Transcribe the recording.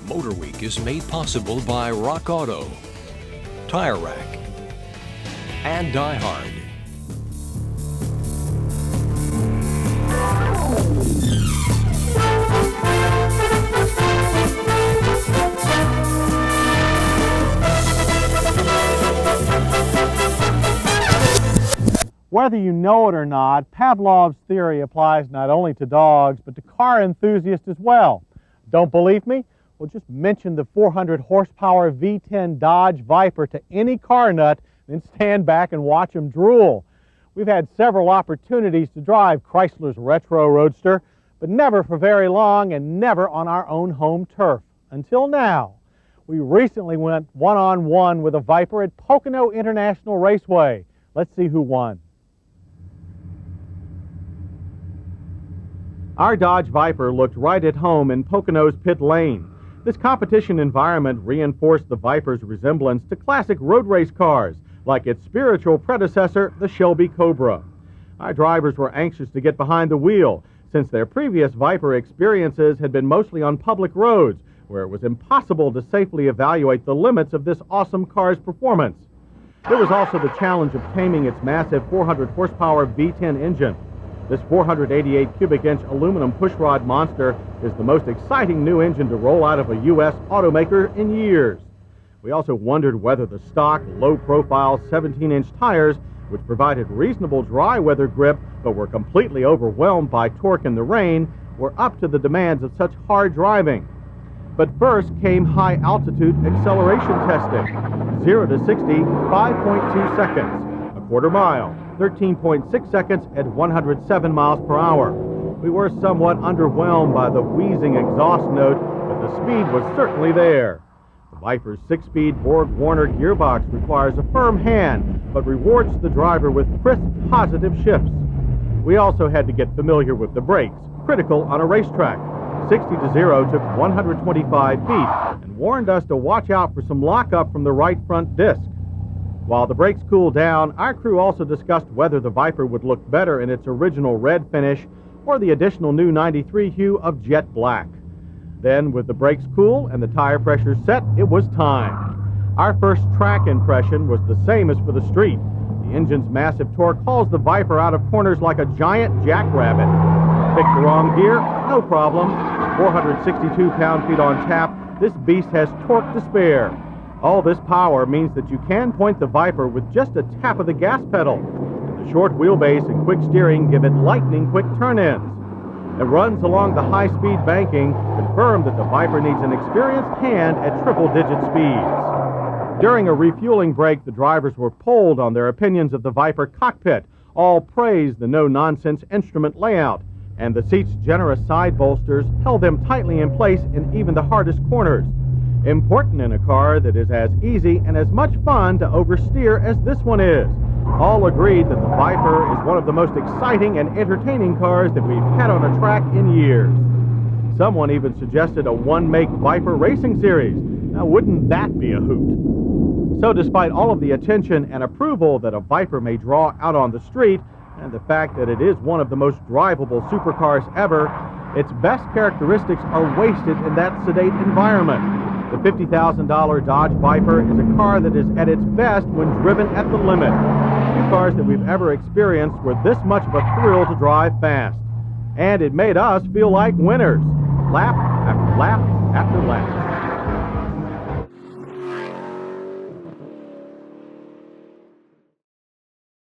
MotorWeek is made possible by Rock Auto, Tire Rack, and Die Hard. Whether you know it or not, Pavlov's theory applies not only to dogs, but to car enthusiasts as well. Don't believe me? Well, just mention the 400 horsepower V10 Dodge Viper to any car nut, then stand back and watch them drool. We've had several opportunities to drive Chrysler's retro roadster, but never for very long and never on our own home turf. Until now. We recently went one-on-one with a Viper at Pocono International Raceway. Let's see who won. Our Dodge Viper looked right at home in Pocono's pit lane. This competition environment reinforced the Viper's resemblance to classic road race cars, like its spiritual predecessor, the Shelby Cobra. Our drivers were anxious to get behind the wheel, since their previous Viper experiences had been mostly on public roads, where it was impossible to safely evaluate the limits of this awesome car's performance. There was also the challenge of taming its massive 400 horsepower V10 engine. This 488 cubic inch aluminum pushrod monster is the most exciting new engine to roll out of a U.S. automaker in years. We also wondered whether the stock, low-profile 17-inch tires, which provided reasonable dry weather grip but were completely overwhelmed by torque in the rain, were up to the demands of such hard driving. But first came high-altitude acceleration testing. 0 to 60, 5.2 seconds. A quarter mile, 13.6 seconds at 107 miles per hour. We were somewhat underwhelmed by the wheezing exhaust note, but the speed was certainly there. The Viper's 6-speed Borg-Warner gearbox requires a firm hand, but rewards the driver with crisp, positive shifts. We also had to get familiar with the brakes, critical on a racetrack. 60 to 0 took 125 feet and warned us to watch out for some lockup from the right front disc. While the brakes cooled down, our crew also discussed whether the Viper would look better in its original red finish or the additional new 93 hue of jet black. Then, with the brakes cool and the tire pressure set, it was time. Our first track impression was the same as for the street. The engine's massive torque hauls the Viper out of corners like a giant jackrabbit. Pick the wrong gear? No problem. 462 pound-feet on tap, this beast has torque to spare. All this power means that you can point the Viper with just a tap of the gas pedal. The short wheelbase and quick steering give it lightning-quick turn-ins. It runs along the high-speed banking, confirm that the Viper needs an experienced hand at triple-digit speeds. During a refueling break, the drivers were polled on their opinions of the Viper cockpit. All praised the no-nonsense instrument layout, and the seat's generous side bolsters held them tightly in place in even the hardest corners. Important in a car that is as easy and as much fun to oversteer as this one is. All agreed that the Viper is one of the most exciting and entertaining cars that we've had on a track in years. Someone even suggested a one-make Viper racing series. Now, wouldn't that be a hoot? So despite all of the attention and approval that a Viper may draw out on the street, and the fact that it is one of the most drivable supercars ever, its best characteristics are wasted in that sedate environment. The $50,000 Dodge Viper is a car that is at its best when driven at the limit. Few cars that we've ever experienced were this much of a thrill to drive fast. And it made us feel like winners, lap after lap after lap.